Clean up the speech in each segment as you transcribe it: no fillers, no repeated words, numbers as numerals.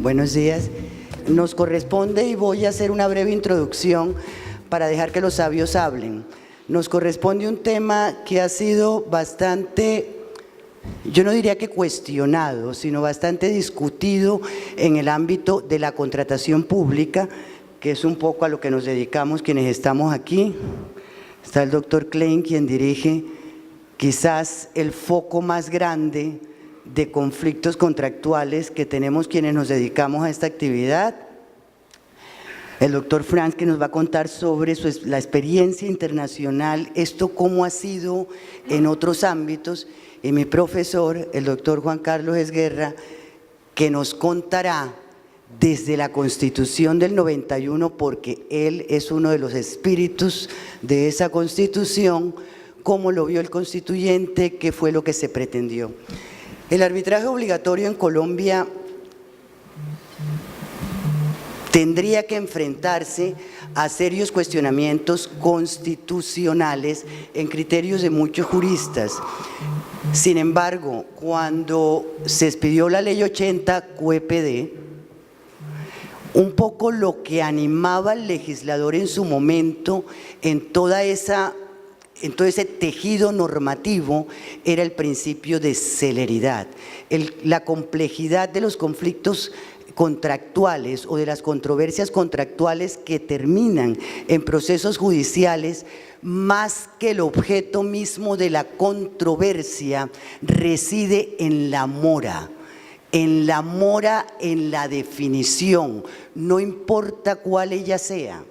Buenos días. Nos corresponde, y voy a hacer una breve introducción para dejar que los sabios hablen. Nos corresponde un tema que ha sido bastante, yo no diría que cuestionado, sino bastante discutido en el ámbito de la contratación pública, que es un poco a lo que nos dedicamos quienes estamos aquí. Está el doctor Klein, quien dirige quizás el foco más grande de conflictos contractuales que tenemos quienes nos dedicamos a esta actividad. El doctor Franz, que nos va a contar sobre la experiencia internacional, esto cómo ha sido en otros ámbitos, y mi profesor, el doctor Juan Carlos Esguerra, que nos contará desde la Constitución del 91, porque él es uno de los espíritus de esa Constitución, cómo lo vio el constituyente, qué fue lo que se pretendió. El arbitraje obligatorio en Colombia tendría que enfrentarse a serios cuestionamientos constitucionales en criterios de muchos juristas. Sin embargo, cuando se expidió la Ley 80 QEPD, un poco lo que animaba al legislador en su momento en todo ese tejido normativo era el principio de celeridad, la complejidad de los conflictos contractuales o de las controversias contractuales que terminan en procesos judiciales, más que el objeto mismo de la controversia, reside en la mora. En la definición, no importa cuál ella sea.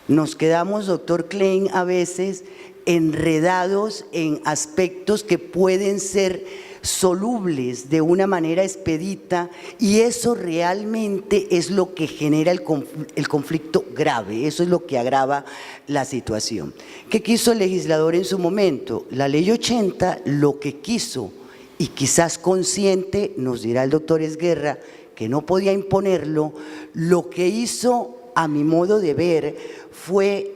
Nos quedamos, doctor Klein, a veces enredados en aspectos que pueden ser solubles de una manera expedita, y eso realmente es lo que genera el conflicto grave, eso es lo que agrava la situación. ¿Qué quiso el legislador en su momento? La Ley 80 lo que quiso, y quizás consciente, nos dirá el doctor Esguerra, que no podía imponerlo, lo que hizo, a mi modo de ver, fue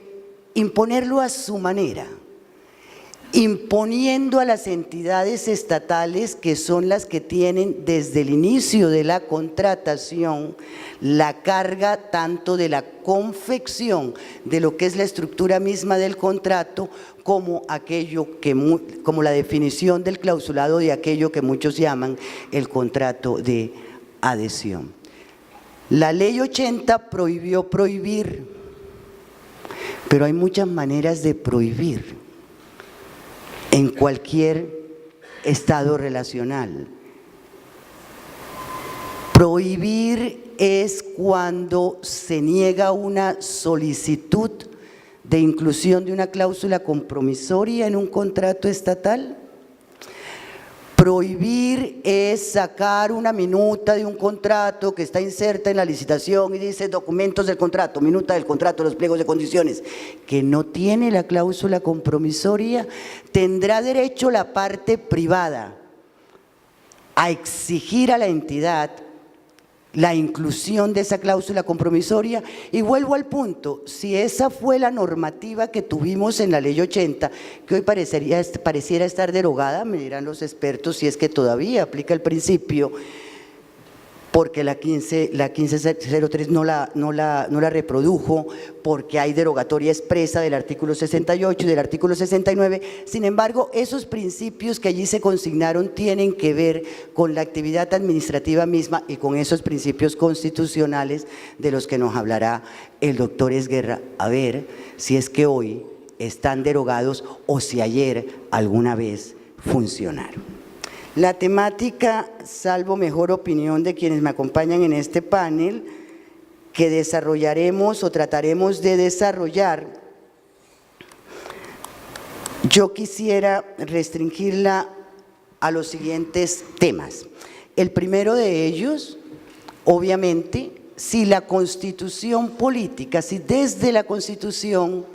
imponerlo a su manera, imponiendo a las entidades estatales, que son las que tienen desde el inicio de la contratación la carga tanto de la confección de lo que es la estructura misma del contrato, como como la definición del clausulado de aquello que muchos llaman el contrato de adhesión. La Ley 80 prohibió prohibir, pero hay muchas maneras de prohibir en cualquier estado relacional. Prohibir es cuando se niega una solicitud de inclusión de una cláusula compromisoria en un contrato estatal. Prohibir es sacar una minuta de un contrato que está inserta en la licitación y dice documentos del contrato, minuta del contrato, los pliegos de condiciones, que no tiene la cláusula compromisoria. Tendrá derecho la parte privada a exigir a la entidad la inclusión de esa cláusula compromisoria, y vuelvo al punto, si esa fue la normativa que tuvimos en la Ley 80, que hoy pareciera estar derogada, me dirán los expertos si es que todavía aplica el principio, porque la 1503 no la reprodujo, porque hay derogatoria expresa del artículo 68 y del artículo 69. Sin embargo, esos principios que allí se consignaron tienen que ver con la actividad administrativa misma y con esos principios constitucionales de los que nos hablará el doctor Esguerra, a ver si es que hoy están derogados o si ayer alguna vez funcionaron. La temática, salvo mejor opinión de quienes me acompañan en este panel, que desarrollaremos o trataremos de desarrollar, yo quisiera restringirla a los siguientes temas. El primero de ellos, obviamente, si la Constitución política, si desde la Constitución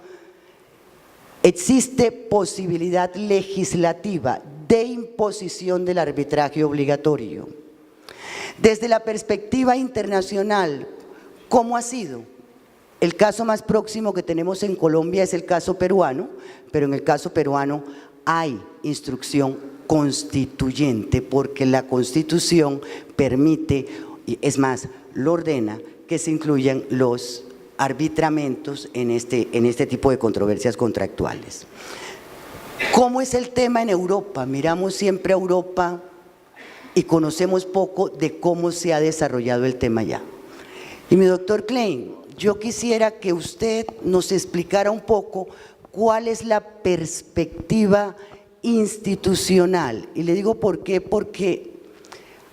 existe posibilidad legislativa de imposición del arbitraje obligatorio. Desde la perspectiva internacional, ¿cómo ha sido? El caso más próximo que tenemos en Colombia es el caso peruano, pero en el caso peruano hay instrucción constituyente, porque la Constitución permite, es más, lo ordena, que se incluyan los arbitramentos en este tipo de controversias contractuales. ¿Cómo es el tema en Europa? Miramos siempre a Europa y conocemos poco de cómo se ha desarrollado el tema allá. Y mi doctor Klein, yo quisiera que usted nos explicara un poco cuál es la perspectiva institucional. Y le digo por qué, porque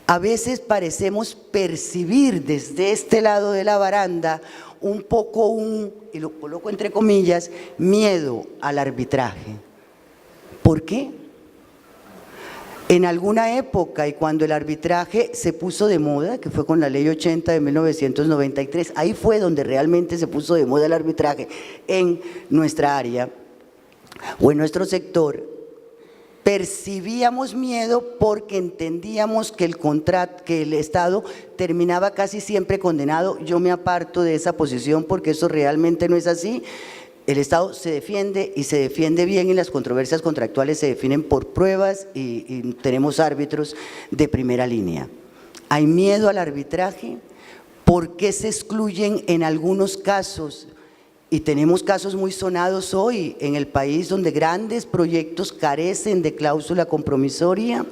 a veces parecemos percibir desde este lado de la baranda un poco y lo coloco entre comillas, miedo al arbitraje. ¿Por qué? En alguna época, y cuando el arbitraje se puso de moda, que fue con la Ley 80 de 1993, ahí fue donde realmente se puso de moda el arbitraje en nuestra área o en nuestro sector, percibíamos miedo porque entendíamos que el Estado terminaba casi siempre condenado. Yo me aparto de esa posición porque eso realmente no es así. El Estado se defiende y se defiende bien, y las controversias contractuales se definen por pruebas y tenemos árbitros de primera línea. ¿Hay miedo al arbitraje? ¿Por qué se excluyen en algunos casos? Y tenemos casos muy sonados hoy en el país donde grandes proyectos carecen de cláusula compromisoria.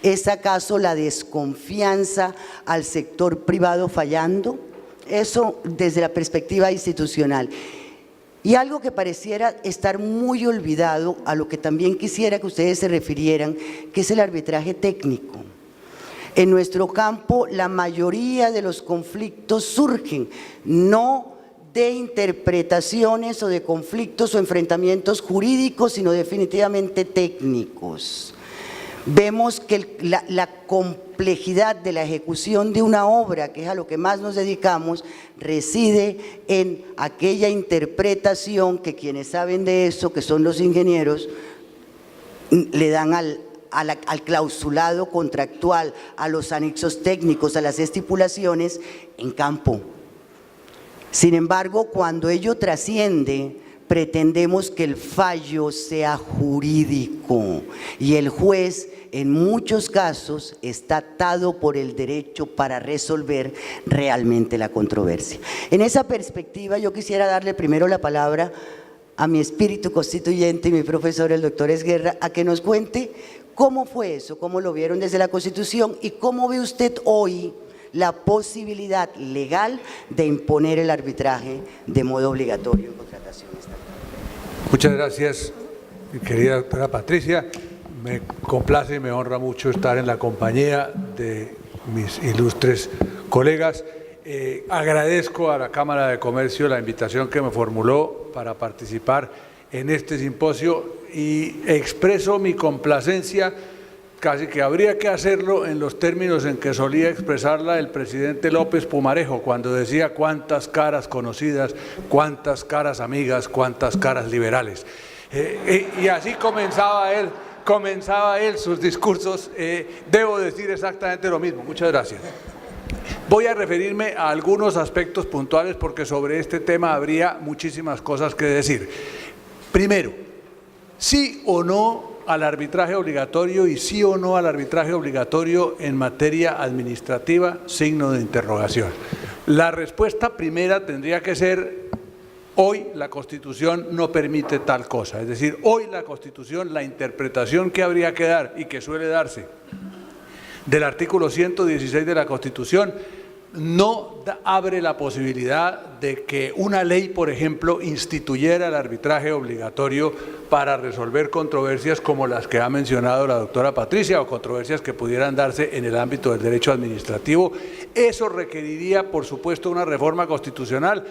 ¿Es acaso la desconfianza al sector privado fallando? Eso desde la perspectiva institucional. Y algo que pareciera estar muy olvidado, a lo que también quisiera que ustedes se refirieran, que es el arbitraje técnico. En nuestro campo, la mayoría de los conflictos surgen no de interpretaciones o de conflictos o enfrentamientos jurídicos, sino definitivamente técnicos. Vemos que la complejidad de la ejecución de una obra, que es a lo que más nos dedicamos, reside en aquella interpretación que quienes saben de eso, que son los ingenieros, le dan al clausulado contractual, a los anexos técnicos, a las estipulaciones en campo. Sin embargo, cuando ello trasciende, pretendemos que el fallo sea jurídico y el juez en muchos casos está atado por el derecho para resolver realmente la controversia. En esa perspectiva yo quisiera darle primero la palabra a mi espíritu constituyente y mi profesor, el doctor Esguerra, a que nos cuente cómo fue eso, cómo lo vieron desde la Constitución y cómo ve usted hoy la posibilidad legal de imponer el arbitraje de modo obligatorio en contrataciones. Muchas gracias, querida doctora Patricia. Me complace y me honra mucho estar en la compañía de mis ilustres colegas. Agradezco a la Cámara de Comercio la invitación que me formuló para participar en este simposio y expreso mi complacencia. Casi que habría que hacerlo en los términos en que solía expresarla el presidente López Pumarejo, cuando decía cuántas caras conocidas, cuántas caras amigas, cuántas caras liberales. Y así comenzaba él sus discursos. Debo decir exactamente lo mismo. Muchas gracias. Voy a referirme a algunos aspectos puntuales porque sobre este tema habría muchísimas cosas que decir. Primero, sí o no al arbitraje obligatorio y sí o no al arbitraje obligatorio en materia administrativa, signo de interrogación. La respuesta primera tendría que ser: hoy la Constitución no permite tal cosa. Es decir, hoy la Constitución, la interpretación que habría que dar y que suele darse del artículo 116 de la Constitución no abre la posibilidad de que una ley, por ejemplo, instituyera el arbitraje obligatorio para resolver controversias como las que ha mencionado la doctora Patricia o controversias que pudieran darse en el ámbito del derecho administrativo. Eso requeriría, por supuesto, una reforma constitucional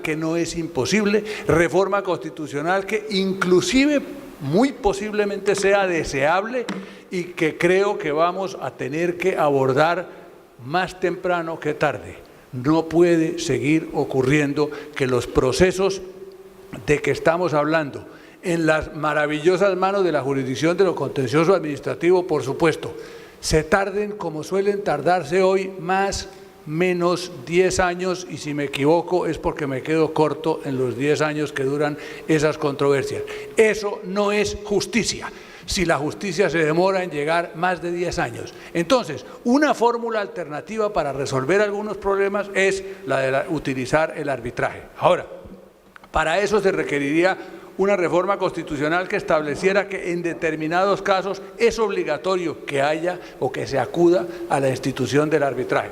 que no es imposible, reforma constitucional que inclusive muy posiblemente sea deseable y que creo que vamos a tener que abordar más temprano que tarde. No puede seguir ocurriendo que los procesos de que estamos hablando, en las maravillosas manos de la jurisdicción de lo contencioso administrativo, por supuesto, se tarden como suelen tardarse hoy, más menos 10 años, y si me equivoco es porque me quedo corto en los 10 años que duran esas controversias. Eso no es justicia. si la justicia se demora en llegar más de 10 años. Entonces, una fórmula alternativa para resolver algunos problemas es la de utilizar el arbitraje. Ahora, para eso se requeriría una reforma constitucional que estableciera que en determinados casos es obligatorio que haya o que se acuda a la institución del arbitraje.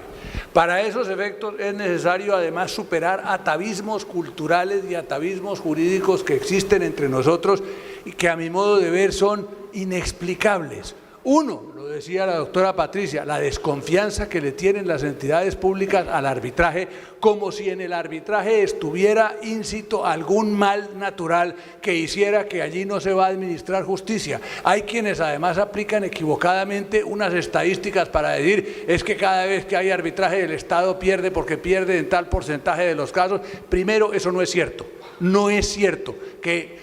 Para esos efectos es necesario además superar atavismos culturales y atavismos jurídicos que existen entre nosotros y que a mi modo de ver son inexplicables. Uno, lo decía la doctora Patricia, la desconfianza que le tienen las entidades públicas al arbitraje, como si en el arbitraje estuviera íncito algún mal natural que hiciera que allí no se va a administrar justicia. Hay quienes además aplican equivocadamente unas estadísticas para decir es que cada vez que hay arbitraje el Estado pierde porque pierde en tal porcentaje de los casos. Primero, eso no es cierto. No es cierto que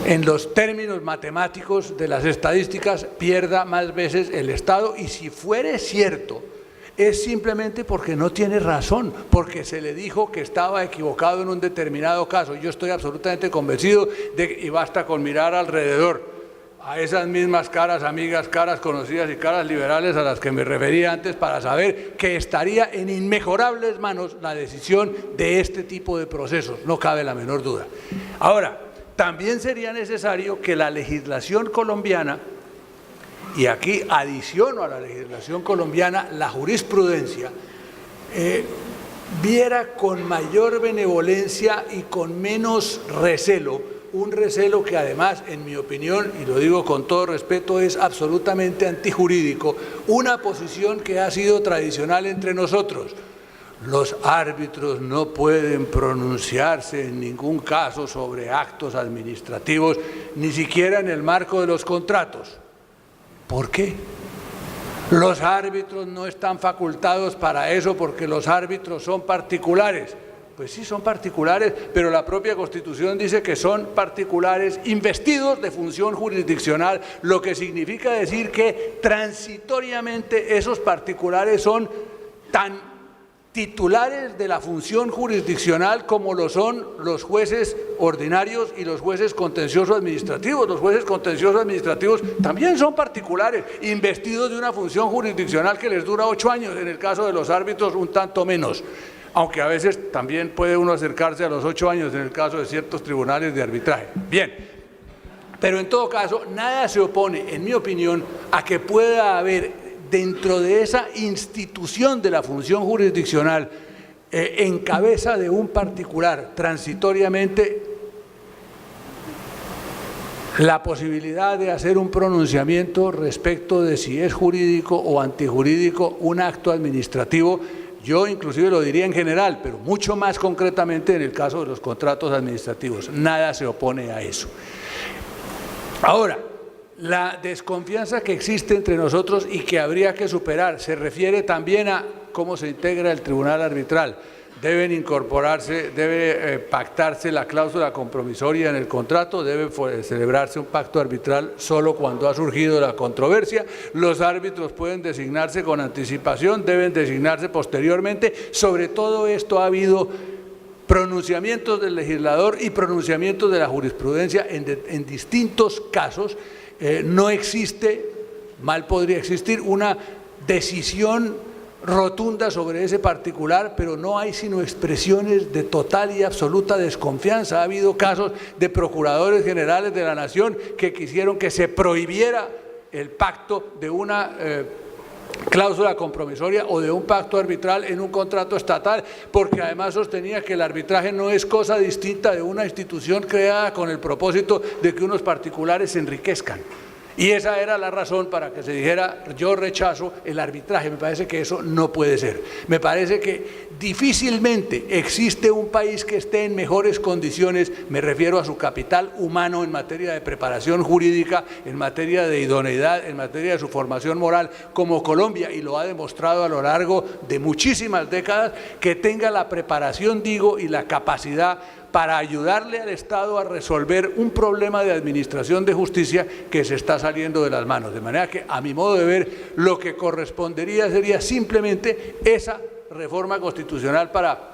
en los términos matemáticos de las estadísticas pierda más veces el Estado, y si fuere cierto es simplemente porque no tiene razón, porque se le dijo que estaba equivocado en un determinado caso. Yo estoy absolutamente convencido y basta con mirar alrededor a esas mismas caras amigas, caras conocidas y caras liberales a las que me refería antes para saber que estaría en inmejorables manos la decisión de este tipo de procesos, no cabe la menor duda. Ahora, también sería necesario que la legislación colombiana, y aquí adiciono a la legislación colombiana la jurisprudencia, viera con mayor benevolencia y con menos recelo, un recelo que además, en mi opinión, y lo digo con todo respeto, es absolutamente antijurídico, una posición que ha sido tradicional entre nosotros. Los árbitros no pueden pronunciarse en ningún caso sobre actos administrativos, ni siquiera en el marco de los contratos. ¿Por qué? Los árbitros no están facultados para eso porque los árbitros son particulares. Pues sí, son particulares, pero la propia Constitución dice que son particulares investidos de función jurisdiccional, lo que significa decir que transitoriamente esos particulares son tan titulares de la función jurisdiccional como lo son los jueces ordinarios y los jueces contenciosos administrativos. Los jueces contenciosos administrativos también son particulares, investidos de una función jurisdiccional que les dura 8 años, en el caso de los árbitros un tanto menos, aunque a veces también puede uno acercarse a los 8 años en el caso de ciertos tribunales de arbitraje. Bien, pero en todo caso, nada se opone, en mi opinión, a que pueda haber dentro de esa institución de la función jurisdiccional, en cabeza de un particular, transitoriamente, la posibilidad de hacer un pronunciamiento respecto de si es jurídico o antijurídico un acto administrativo. Yo inclusive lo diría en general, pero mucho más concretamente en el caso de los contratos administrativos. Nada se opone a eso. Ahora, la desconfianza que existe entre nosotros y que habría que superar se refiere también a cómo se integra el tribunal arbitral. Deben incorporarse, debe pactarse la cláusula compromisoria en el contrato, debe celebrarse un pacto arbitral solo cuando ha surgido la controversia. Los árbitros pueden designarse con anticipación, deben designarse posteriormente. Sobre todo esto ha habido pronunciamientos del legislador y pronunciamientos de la jurisprudencia en distintos casos. No existe, mal podría existir, una decisión rotunda sobre ese particular, pero no hay sino expresiones de total y absoluta desconfianza. Ha habido casos de procuradores generales de la Nación que quisieron que se prohibiera el pacto de una cláusula compromisoria o de un pacto arbitral en un contrato estatal, porque además sostenía que el arbitraje no es cosa distinta de una institución creada con el propósito de que unos particulares se enriquezcan. Y esa era la razón para que se dijera yo rechazo el arbitraje. Me parece que eso no puede ser. Me parece que difícilmente existe un país que esté en mejores condiciones, me refiero a su capital humano en materia de preparación jurídica, en materia de idoneidad, en materia de su formación moral, como Colombia, y lo ha demostrado a lo largo de muchísimas décadas, que tenga la preparación, digo, y la capacidad para ayudarle al Estado a resolver un problema de administración de justicia que se está saliendo de las manos. De manera que, a mi modo de ver, lo que correspondería sería simplemente esa reforma constitucional para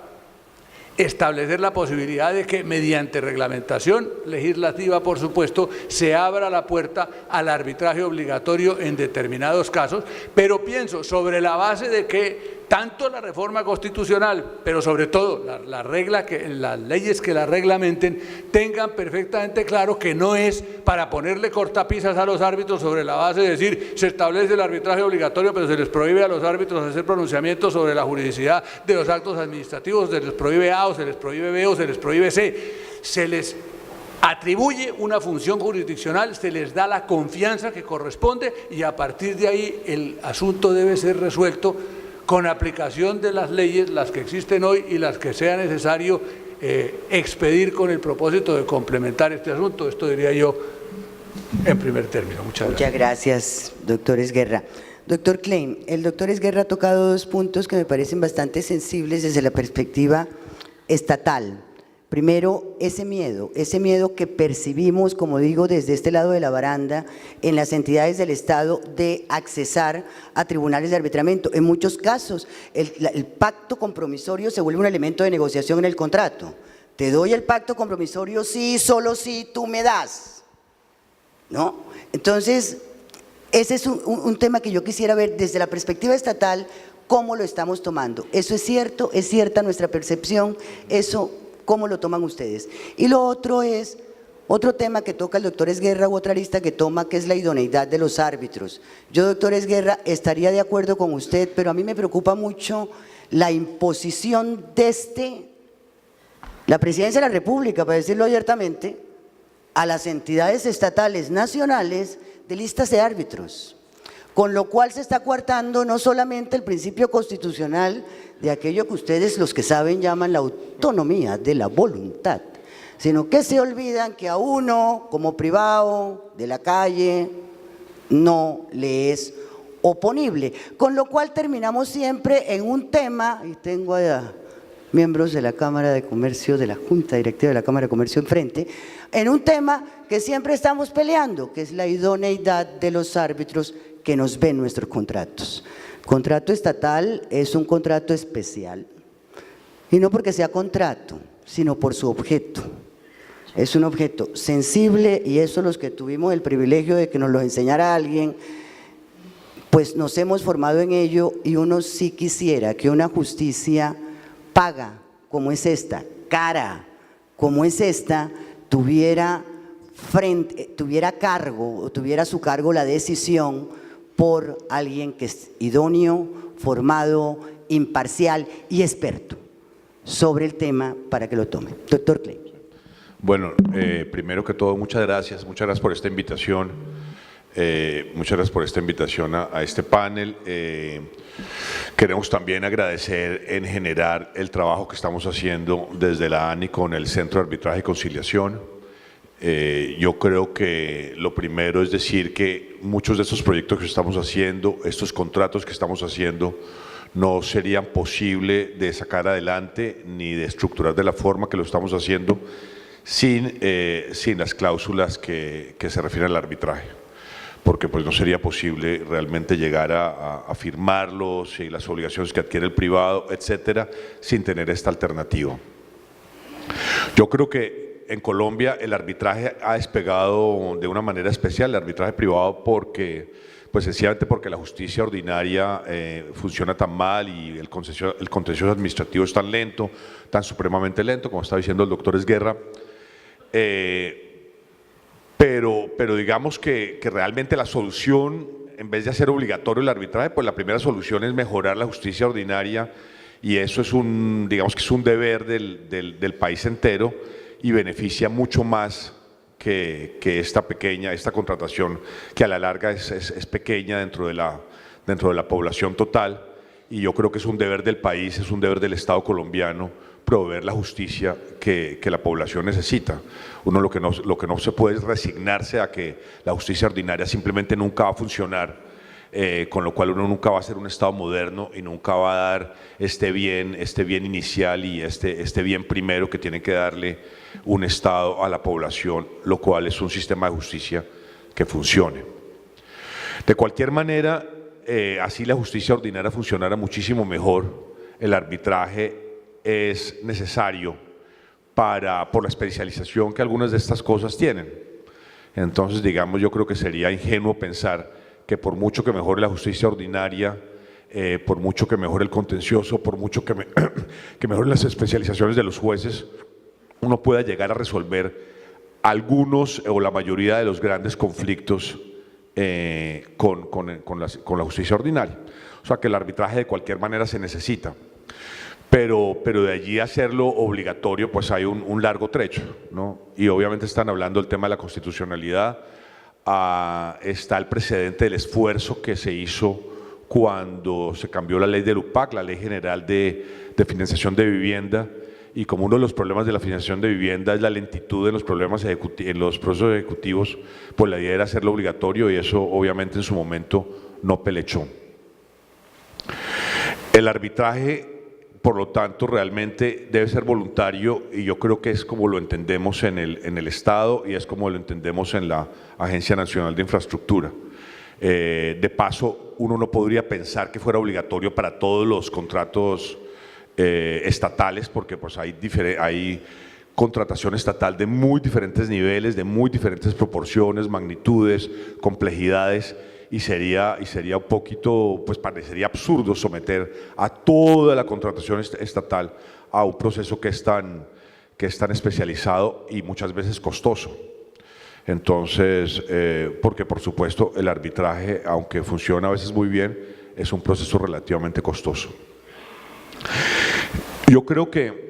establecer la posibilidad de que mediante reglamentación legislativa, por supuesto, se abra la puerta al arbitraje obligatorio en determinados casos, pero pienso sobre la base de que tanto la reforma constitucional, pero sobre todo las leyes que la reglamenten, tengan perfectamente claro que no es para ponerle cortapisas a los árbitros sobre la base de decir se establece el arbitraje obligatorio, pero se les prohíbe a los árbitros hacer pronunciamientos sobre la juridicidad de los actos administrativos, se les prohíbe A o se les prohíbe B o se les prohíbe C, se les atribuye una función jurisdiccional, se les da la confianza que corresponde y a partir de ahí el asunto debe ser resuelto con aplicación de las leyes, las que existen hoy y las que sea necesario expedir con el propósito de complementar este asunto. Esto diría yo en primer término. Muchas gracias. Muchas gracias, doctor Esguerra. Doctor Klein, el doctor Esguerra ha tocado dos puntos que me parecen bastante sensibles desde la perspectiva estatal. Primero, ese miedo que percibimos, como digo, desde este lado de la baranda, en las entidades del Estado de accesar a tribunales de arbitramiento. En muchos casos, el pacto compromisorio se vuelve un elemento de negociación en el contrato. Te doy el pacto compromisorio sí, solo si tú me das, ¿no? Entonces, ese es un tema que yo quisiera ver desde la perspectiva estatal, cómo lo estamos tomando. ¿Eso es cierto? ¿Es cierta nuestra percepción? Eso, ¿cómo lo toman ustedes? Y lo otro es, otro tema que toca el doctor Esguerra u otra lista que toma, que es la idoneidad de los árbitros. Yo, doctor Esguerra, estaría de acuerdo con usted, pero a mí me preocupa mucho la imposición desde la Presidencia de la República, para decirlo abiertamente, a las entidades estatales nacionales de listas de árbitros, con lo cual se está coartando no solamente el principio constitucional de aquello que ustedes, los que saben, llaman la autonomía de la voluntad, sino que se olvidan que a uno, como privado, de la calle, no le es oponible, con lo cual terminamos siempre en un tema, y tengo a miembros de la Cámara de Comercio, de la Junta Directiva de la Cámara de Comercio enfrente, en un tema que siempre estamos peleando, que es la idoneidad de los árbitros que nos ven nuestros contratos. Contrato estatal es un contrato especial, y no porque sea contrato, sino por su objeto. Es un objeto sensible y eso los que tuvimos el privilegio de que nos lo enseñara alguien, pues nos hemos formado en ello y uno sí quisiera que una justicia paga como es esta, cara como es esta, tuviera cargo o tuviera a su cargo la decisión por alguien que es idóneo, formado, imparcial y experto sobre el tema para que lo tome. Doctor Klein. Bueno, primero que todo, muchas gracias por esta invitación. Muchas gracias por esta invitación a este panel. Queremos también agradecer en general el trabajo que estamos haciendo desde la ANI con el Centro de Arbitraje y Conciliación. Yo creo que lo primero es decir que muchos de estos proyectos que estamos haciendo, estos contratos que estamos haciendo, no serían posible de sacar adelante ni de estructurar de la forma que lo estamos haciendo sin las cláusulas que se refieren al arbitraje, porque pues no sería posible realmente llegar a firmarlos y las obligaciones que adquiere el privado, etcétera, sin tener esta alternativa. Yo creo que en Colombia el arbitraje ha despegado de una manera especial, el arbitraje privado, porque, pues sencillamente porque la justicia ordinaria funciona tan mal y el contencioso administrativo es tan lento, tan supremamente lento, como está diciendo el doctor Esguerra. Pero digamos que realmente la solución, en vez de hacer obligatorio el arbitraje, pues la primera solución es mejorar la justicia ordinaria y eso es digamos que es un deber del país entero y beneficia mucho más que esta contratación que a la larga es pequeña dentro de la población total, y yo creo que es un deber del país, es un deber del Estado colombiano proveer la justicia que la población necesita. Uno lo que no se puede es resignarse a que la justicia ordinaria simplemente nunca va a funcionar, con lo cual uno nunca va a ser un Estado moderno y nunca va a dar este bien inicial y este bien primero que tiene que darle un Estado a la población, lo cual es un sistema de justicia que funcione. De cualquier manera, así la justicia ordinaria funcionara muchísimo mejor, el arbitraje es necesario por la especialización que algunas de estas cosas tienen. Entonces, digamos, yo creo que sería ingenuo pensar que por mucho que mejore la justicia ordinaria, por mucho que mejore el contencioso, por mucho que mejoren las especializaciones de los jueces, uno pueda llegar a resolver algunos o la mayoría de los grandes conflictos con la justicia ordinaria. O sea que el arbitraje de cualquier manera se necesita, pero de allí a hacerlo obligatorio pues hay un largo trecho, ¿no? Y obviamente están hablando del tema de la constitucionalidad, está el precedente del esfuerzo que se hizo cuando se cambió la ley del UPAC, la Ley General de Financiación de Vivienda, y como uno de los problemas de la financiación de vivienda es la lentitud en los procesos ejecutivos, pues la idea era hacerlo obligatorio y eso obviamente en su momento no pelechó. El arbitraje, por lo tanto, realmente debe ser voluntario y yo creo que es como lo entendemos en el Estado y es como lo entendemos en la Agencia Nacional de Infraestructura. De paso, uno no podría pensar que fuera obligatorio para todos los contratos estatales, porque pues hay contratación estatal de muy diferentes niveles, de muy diferentes proporciones, magnitudes, complejidades, y sería un poquito, pues parecería absurdo someter a toda la contratación estatal a un proceso que es tan especializado y muchas veces costoso. Entonces, porque por supuesto el arbitraje, aunque funciona a veces muy bien, es un proceso relativamente costoso. Yo creo que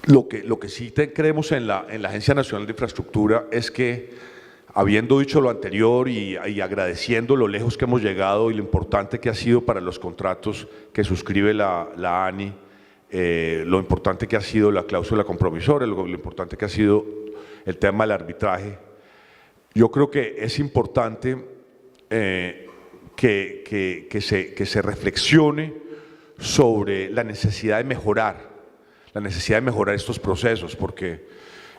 lo que sí creemos en la Agencia Nacional de Infraestructura es que, habiendo dicho lo anterior y agradeciendo lo lejos que hemos llegado y lo importante que ha sido para los contratos que suscribe la ANI, lo importante que ha sido la cláusula compromisoria, lo importante que ha sido el tema del arbitraje, yo creo que es importante que se reflexione sobre la necesidad de mejorar estos procesos, porque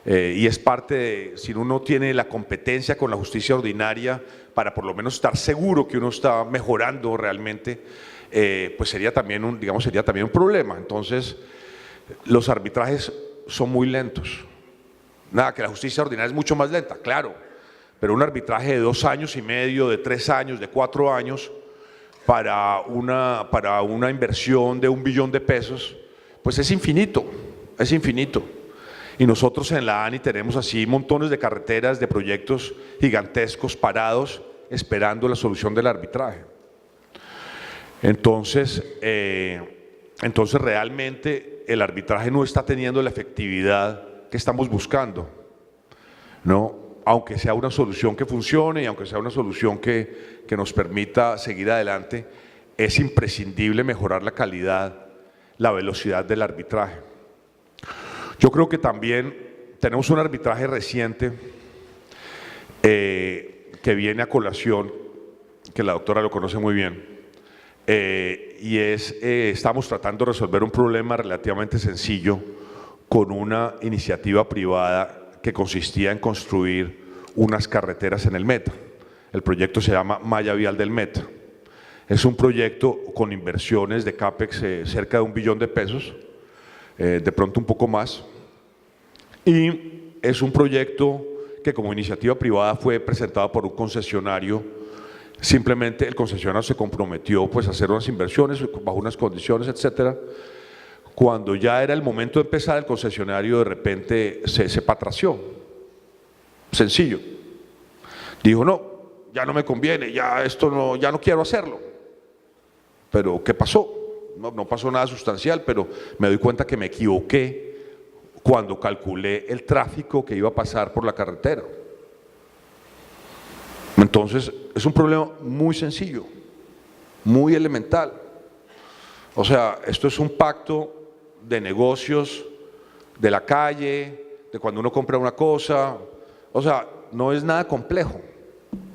y es parte de, si uno tiene la competencia con la justicia ordinaria para por lo menos estar seguro que uno está mejorando realmente, pues sería también un problema. Entonces, los arbitrajes son muy lentos. Nada, que la justicia ordinaria es mucho más lenta, claro, pero un arbitraje de 2 años y medio, de 3 años, de 4 años, para una inversión de $1 billón, pues es infinito. Y nosotros en la ANI tenemos así montones de carreteras, de proyectos gigantescos parados, esperando la solución del arbitraje. Entonces realmente el arbitraje no está teniendo la efectividad que estamos buscando, ¿no? Aunque sea una solución que funcione y aunque sea una solución que nos permita seguir adelante, es imprescindible mejorar la calidad, la velocidad del arbitraje. Yo creo que también tenemos un arbitraje reciente que viene a colación, que la doctora lo conoce muy bien, y estamos tratando de resolver un problema relativamente sencillo con una iniciativa privada que consistía en construir unas carreteras en el Meta. El proyecto se llama Malla Vial del Meta. Es un proyecto con inversiones de CAPEX cerca de $1 billón, de pronto un poco más, y es un proyecto que como iniciativa privada fue presentado por un concesionario. Simplemente el concesionario se comprometió pues a hacer unas inversiones bajo unas condiciones, etcétera. Cuando ya era el momento de empezar, el concesionario de repente se patració. Sencillo. Dijo, no, ya no me conviene, ya no quiero hacerlo. Pero ¿qué pasó? No pasó nada sustancial, pero me doy cuenta que me equivoqué cuando calculé el tráfico que iba a pasar por la carretera. Entonces, es un problema muy sencillo, muy elemental. O sea, esto es un pacto de negocios, de la calle, de cuando uno compra una cosa. O sea, no es nada complejo,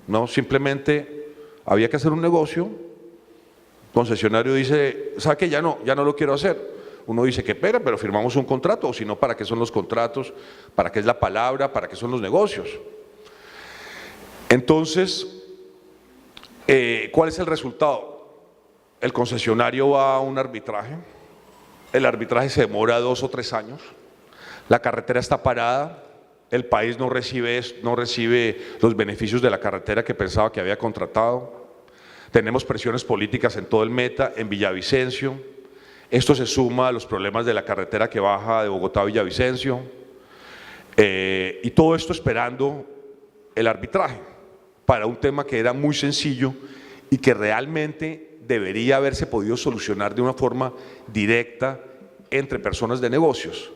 ¿no? Simplemente había que hacer un negocio. El concesionario dice, ¿sabe qué? Ya no lo quiero hacer. Uno dice que pega, pero firmamos un contrato, o si no, ¿para qué son los contratos? ¿Para qué es la palabra? ¿Para qué son los negocios? Entonces, ¿cuál es el resultado? El concesionario va a un arbitraje el arbitraje se demora 2 o 3 años, la carretera está parada, el país no recibe los beneficios de la carretera que pensaba que había contratado, tenemos presiones políticas en todo el Meta, en Villavicencio, esto se suma a los problemas de la carretera que baja de Bogotá a Villavicencio, y todo esto esperando el arbitraje para un tema que era muy sencillo y que realmente debería haberse podido solucionar de una forma directa entre personas de negocios.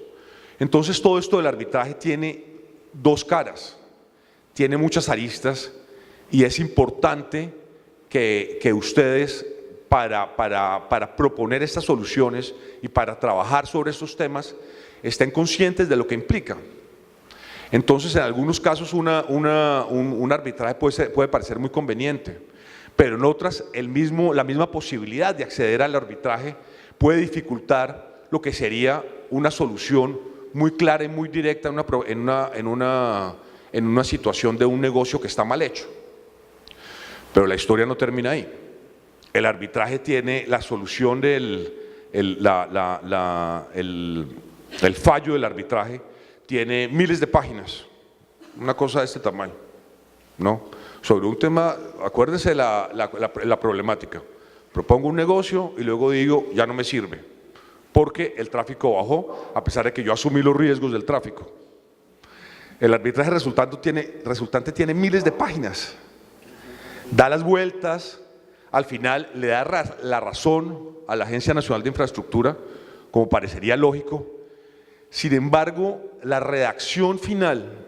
Entonces todo esto del arbitraje tiene 2 caras, tiene muchas aristas y es importante que ustedes para proponer estas soluciones y para trabajar sobre estos temas estén conscientes de lo que implica. Entonces, en algunos casos un arbitraje puede parecer muy conveniente, pero en otras la misma posibilidad de acceder al arbitraje puede dificultar lo que sería una solución muy clara y muy directa en una situación de un negocio que está mal hecho. Pero la historia no termina ahí. El arbitraje tiene la solución el fallo del arbitraje tiene miles de páginas, una cosa de este tamaño, ¿no? Sobre un tema, acuérdense la problemática. Propongo un negocio y luego digo, ya no me sirve, porque el tráfico bajó, a pesar de que yo asumí los riesgos del tráfico. El arbitraje resultante tiene miles de páginas, da las vueltas, al final le da la razón a la Agencia Nacional de Infraestructura, como parecería lógico. Sin embargo, la redacción final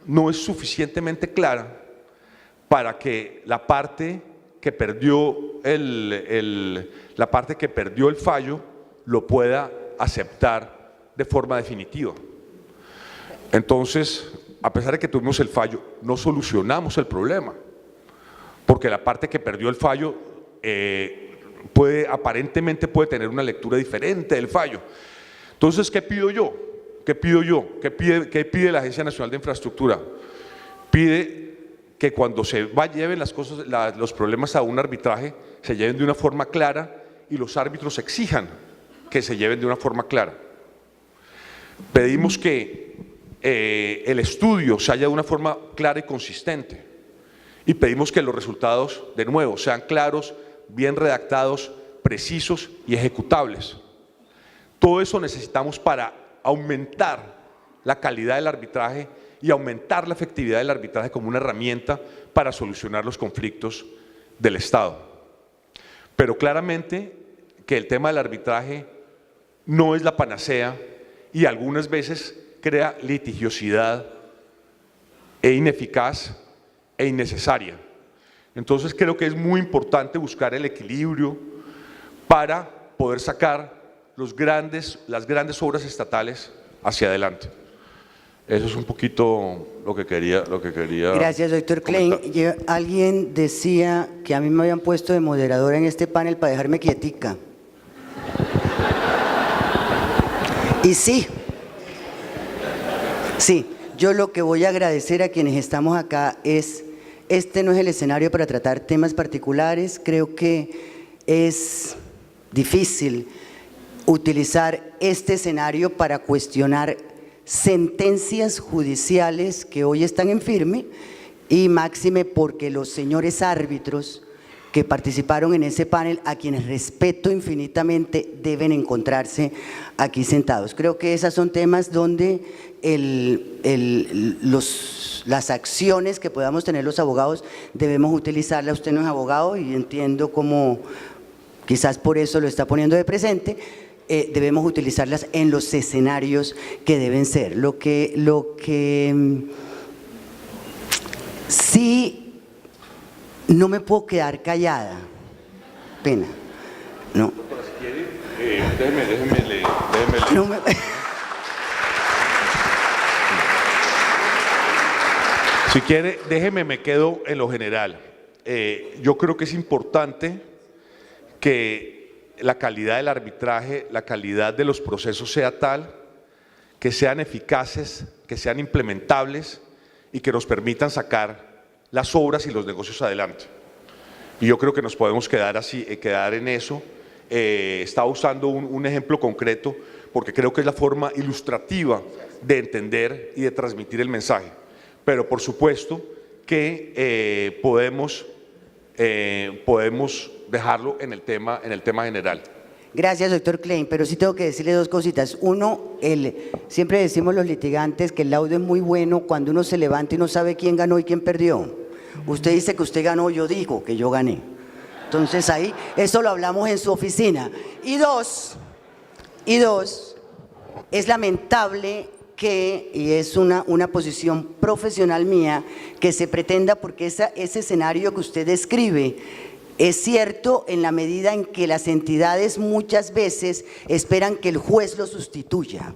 no es suficientemente clara para que la parte que perdió el fallo lo pueda aceptar de forma definitiva. Entonces, a pesar de que tuvimos el fallo, no solucionamos el problema, porque la parte que perdió el fallo aparentemente puede tener una lectura diferente del fallo. Entonces, ¿qué pido yo? ¿Qué pide la Agencia Nacional de Infraestructura? Pide que cuando se lleven los problemas a un arbitraje, se lleven de una forma clara y los árbitros exijan que se lleven de una forma clara. Pedimos que el estudio se haga de una forma clara y consistente y pedimos que los resultados, de nuevo, sean claros, bien redactados, precisos y ejecutables. Todo eso necesitamos para aumentar la calidad del arbitraje y aumentar la efectividad del arbitraje como una herramienta para solucionar los conflictos del Estado. Pero claramente que el tema del arbitraje no es la panacea y algunas veces crea litigiosidad ineficaz e innecesaria. Entonces creo que es muy importante buscar el equilibrio para poder sacar las grandes obras estatales hacia adelante. Eso es un poquito lo que quería. Gracias, doctor Klein. Alguien decía que a mí me habían puesto de moderadora en este panel para dejarme quietica. Y sí, yo lo que voy a agradecer a quienes estamos acá es, este no es el escenario para tratar temas particulares, creo que es difícil utilizar este escenario para cuestionar sentencias judiciales que hoy están en firme y máxime porque los señores árbitros que participaron en ese panel, a quienes respeto infinitamente, deben encontrarse aquí sentados. Creo que esos son temas donde las acciones que podamos tener los abogados debemos utilizarlas. Usted no es abogado y entiendo cómo, quizás por eso lo está poniendo de presente, debemos utilizarlas en los escenarios que deben ser. Lo que sí no me puedo quedar callada, pena, no. Déjeme leer. No Si quiere, déjeme, me quedo en lo general. Yo creo que es importante que la calidad del arbitraje, la calidad de los procesos sea tal, que sean eficaces, que sean implementables y que nos permitan sacar las obras y los negocios adelante. Y yo creo que nos podemos quedar en eso, estaba usando un ejemplo concreto porque creo que es la forma ilustrativa de entender y de transmitir el mensaje. Pero por supuesto que podemos dejarlo en el tema general. Gracias, doctor Klein, pero sí tengo que decirle dos cositas. Uno, siempre decimos los litigantes que el laudo es muy bueno cuando uno se levanta y no sabe quién ganó y quién perdió. Usted dice que usted ganó, yo digo que yo gané. Entonces ahí, eso lo hablamos en su oficina. Y dos, es lamentable que, y es una posición profesional mía, que se pretenda, porque ese escenario que usted describe es cierto en la medida en que las entidades muchas veces esperan que el juez lo sustituya.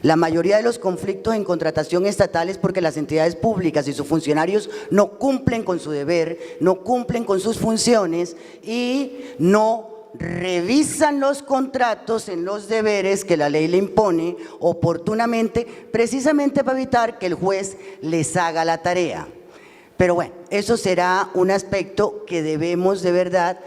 La mayoría de los conflictos en contratación estatal es porque las entidades públicas y sus funcionarios no cumplen con su deber, no cumplen con sus funciones y no revisan los contratos en los deberes que la ley le impone oportunamente, precisamente para evitar que el juez les haga la tarea. Pero bueno, eso será un aspecto que debemos de verdad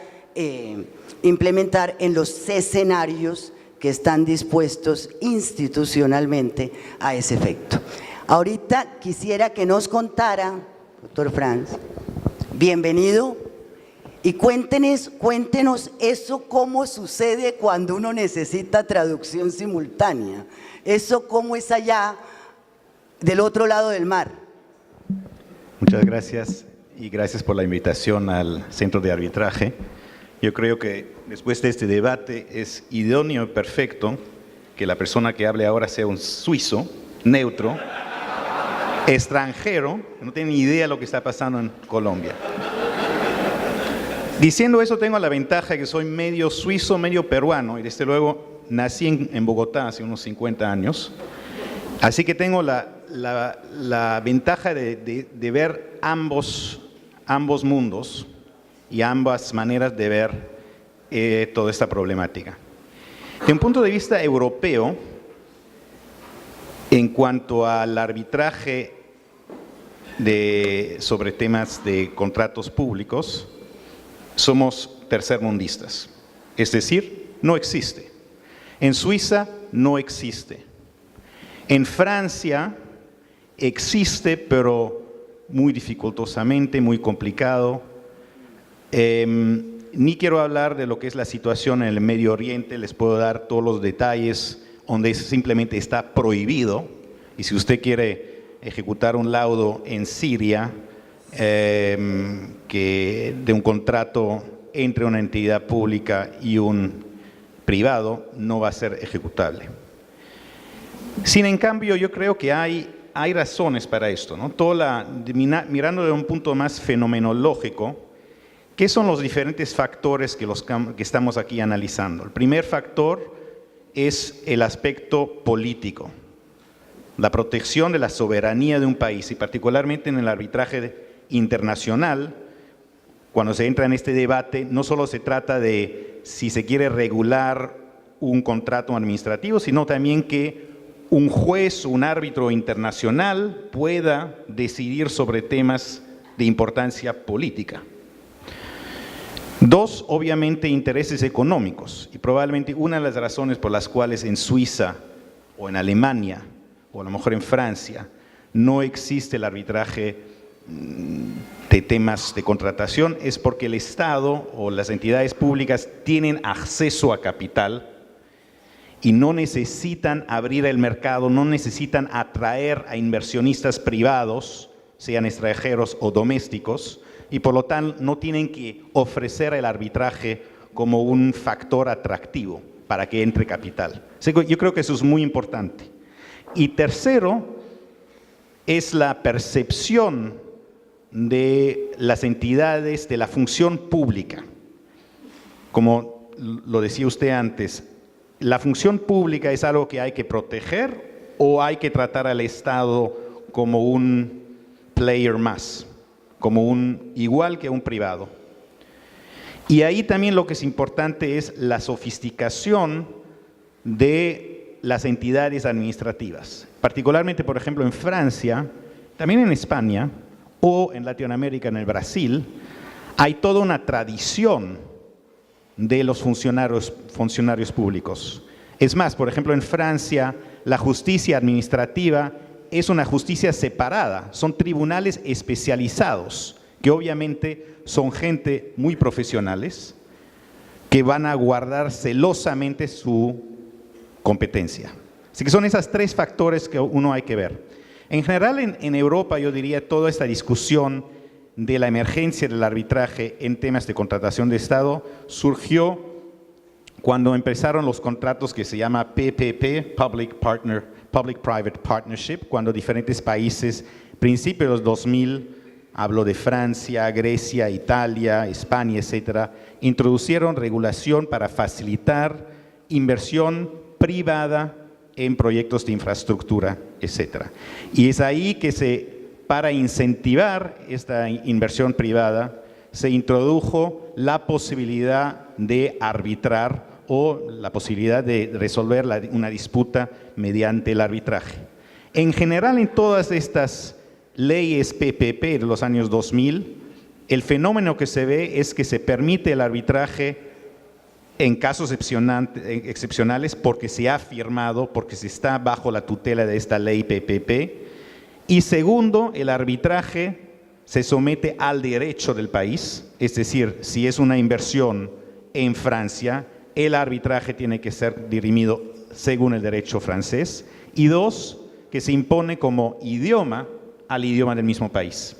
implementar en los escenarios que están dispuestos institucionalmente a ese efecto. Ahorita quisiera que nos contara, doctor Franz, bienvenido, y cuéntenos eso cómo sucede cuando uno necesita traducción simultánea, eso cómo es allá del otro lado del mar. Muchas gracias y gracias por la invitación al Centro de Arbitraje. Yo creo que después de este debate es idóneo y perfecto que la persona que hable ahora sea un suizo, neutro, extranjero, que no tiene ni idea de lo que está pasando en Colombia. Diciendo eso, tengo la ventaja de que soy medio suizo, medio peruano, y desde luego nací en Bogotá hace unos 50 años. Así que tengo la ventaja de ver ambos mundos y ambas maneras de ver toda esta problemática. De un punto de vista europeo, en cuanto al arbitraje sobre temas de contratos públicos, somos tercermundistas. Es decir, no existe. En Suiza no existe. En Francia existe, pero muy dificultosamente, muy complicado. Ni quiero hablar de lo que es la situación en el Medio Oriente, les puedo dar todos los detalles donde simplemente está prohibido. Y si usted quiere ejecutar un laudo en Siria, que de un contrato entre una entidad pública y un privado, no va a ser ejecutable. Sin en cambio, yo creo que hay razones para esto, ¿no? Mirando de un punto más fenomenológico, ¿qué son los diferentes factores que estamos aquí analizando? El primer factor es el aspecto político, la protección de la soberanía de un país, y particularmente en el arbitraje internacional. Cuando se entra en este debate, no solo se trata de si se quiere regular un contrato administrativo, sino también que un juez o un árbitro internacional pueda decidir sobre temas de importancia política. Dos, obviamente, intereses económicos, y probablemente una de las razones por las cuales en Suiza o en Alemania o a lo mejor en Francia no existe el arbitraje de temas de contratación es porque el Estado o las entidades públicas tienen acceso a capital y no necesitan abrir el mercado, no necesitan atraer a inversionistas privados, sean extranjeros o domésticos, y por lo tanto no tienen que ofrecer el arbitraje como un factor atractivo para que entre capital. Yo creo que eso es muy importante. Y tercero, es la percepción de las entidades de la función pública. Como lo decía usted antes, ¿la función pública es algo que hay que proteger o hay que tratar al Estado como un player más, igual que un privado? Y ahí también lo que es importante es la sofisticación de las entidades administrativas. Particularmente, por ejemplo, en Francia, también en España o en Latinoamérica, en el Brasil, hay toda una tradición de los funcionarios públicos. Es más, por ejemplo, en Francia, la justicia administrativa es una justicia separada, son tribunales especializados, que obviamente son gente muy profesionales, que van a guardar celosamente su competencia. Así que son esos tres factores que uno hay que ver. En general, en Europa, yo diría, toda esta discusión de la emergencia del arbitraje en temas de contratación de Estado surgió cuando empezaron los contratos que se llama PPP, Public-Private Partnership, cuando diferentes países, principios de los 2000, hablo de Francia, Grecia, Italia, España, etcétera, introducieron regulación para facilitar inversión privada en proyectos de infraestructura, etcétera. Y es ahí que para incentivar esta inversión privada, se introdujo la posibilidad de arbitrar o la posibilidad de resolver una disputa mediante el arbitraje. En general, en todas estas leyes PPP de los años 2000, el fenómeno que se ve es que se permite el arbitraje en casos excepcionales porque se ha firmado, porque se está bajo la tutela de esta ley PPP. Y segundo, el arbitraje se somete al derecho del país, es decir, si es una inversión en Francia, el arbitraje tiene que ser dirimido según el derecho francés. Y dos, que se impone como idioma al idioma del mismo país.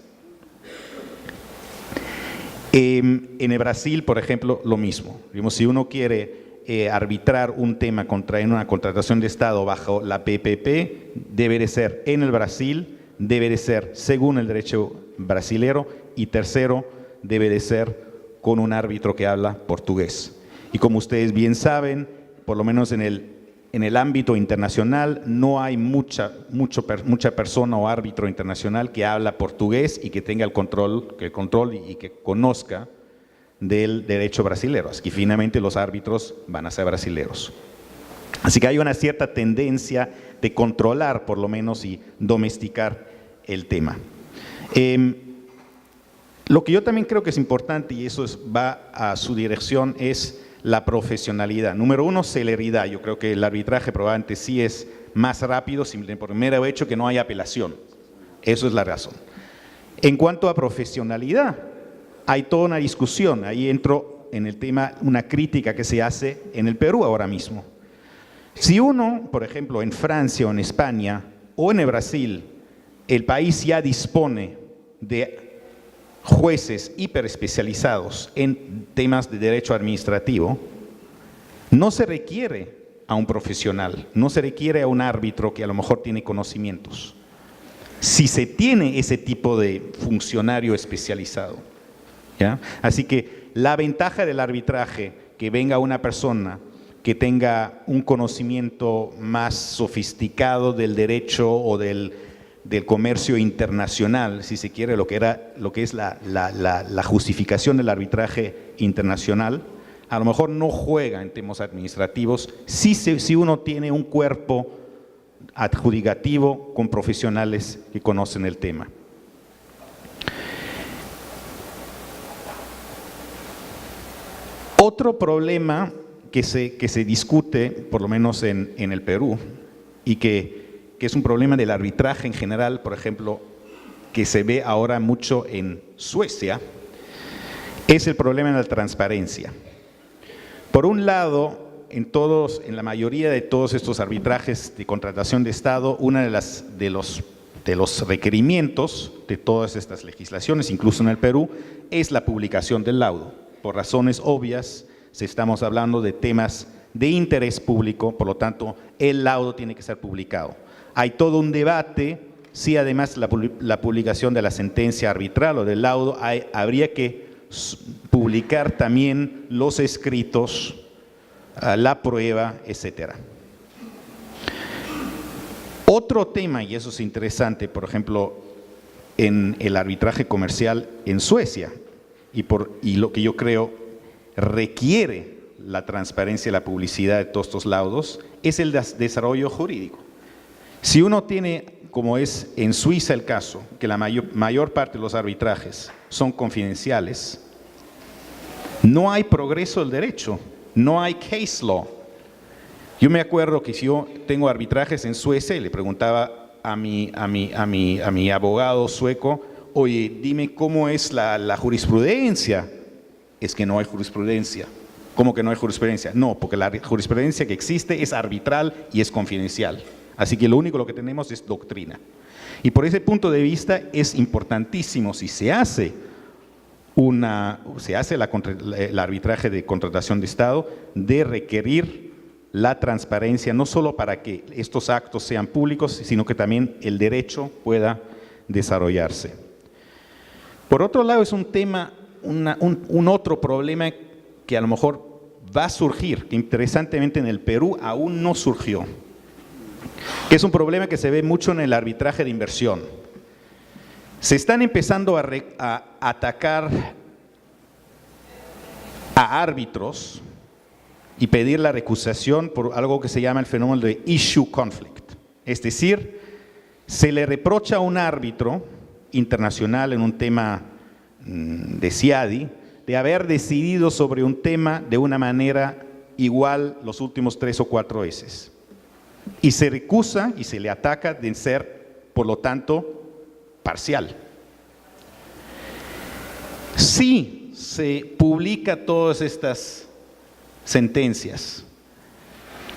En el Brasil, por ejemplo, lo mismo. Digamos, si uno quiere arbitrar un tema en una contratación de Estado bajo la PPP, debe de ser en el Brasil, debe de ser según el derecho brasilero y tercero, debe de ser con un árbitro que habla portugués. Y como ustedes bien saben, por lo menos en el ámbito internacional no hay mucha persona o árbitro internacional que habla portugués y que tenga el control y que conozca del derecho brasilero. Así que finalmente los árbitros van a ser brasileros. Así que hay una cierta tendencia de controlar por lo menos y domesticar el tema. Lo que yo también creo que es importante, y eso va a su dirección, es la profesionalidad. Número uno, celeridad. Yo creo que el arbitraje probablemente sí es más rápido, simplemente por el mero hecho que no hay apelación. Eso es la razón. En cuanto a profesionalidad, hay toda una discusión. Ahí entro en el tema, una crítica que se hace en el Perú ahora mismo. Si uno, por ejemplo, en Francia o en España o en el Brasil, el país ya dispone de jueces hiperespecializados en temas de derecho administrativo, no se requiere a un profesional, no se requiere a un árbitro que a lo mejor tiene conocimientos. Si se tiene ese tipo de funcionario especializado, ¿ya? Así que la ventaja del arbitraje, que venga una persona que tenga un conocimiento más sofisticado del derecho o del comercio internacional, si se quiere, lo que es la justificación del arbitraje internacional, a lo mejor no juega en temas administrativos si uno tiene un cuerpo adjudicativo con profesionales que conocen el tema. Otro problema que se discute, por lo menos en el Perú, y que es un problema del arbitraje en general, por ejemplo, que se ve ahora mucho en Suecia, es el problema de la transparencia. Por un lado, en la mayoría de todos estos arbitrajes de contratación de Estado, uno de los requerimientos de todas estas legislaciones, incluso en el Perú, es la publicación del laudo. Por razones obvias, si estamos hablando de temas de interés público, por lo tanto, el laudo tiene que ser publicado. Hay todo un debate si además la publicación de la sentencia arbitral o del laudo habría que publicar también los escritos, la prueba, etcétera. Otro tema, y eso es interesante, por ejemplo, en el arbitraje comercial en Suecia, y lo que yo creo requiere la transparencia y la publicidad de todos estos laudos, es el desarrollo jurídico. Si uno tiene, como es en Suiza el caso, que la mayor parte de los arbitrajes son confidenciales, No hay progreso del derecho, no hay case law. Yo me acuerdo que si yo tengo arbitrajes en Suecia y le preguntaba a mi abogado sueco, oye, dime cómo es la jurisprudencia. Es que no hay jurisprudencia. ¿Cómo que no hay jurisprudencia? No, porque la jurisprudencia que existe es arbitral y es confidencial. Así que lo único que tenemos es doctrina. Y por ese punto de vista es importantísimo, si se hace el arbitraje de contratación de Estado, de requerir la transparencia, no solo para que estos actos sean públicos, sino que también el derecho pueda desarrollarse. Por otro lado, es un tema, un otro problema que a lo mejor va a surgir, que interesantemente en el Perú aún no surgió, que es un problema que se ve mucho en el arbitraje de inversión. Se están empezando a atacar a árbitros y pedir la recusación por algo que se llama el fenómeno de issue conflict. Es decir, se le reprocha a un árbitro internacional en un tema de CIADI de haber decidido sobre un tema de una manera igual los últimos 3 o 4 veces. Y se recusa y se le ataca de ser, por lo tanto, parcial. Si se publica todas estas sentencias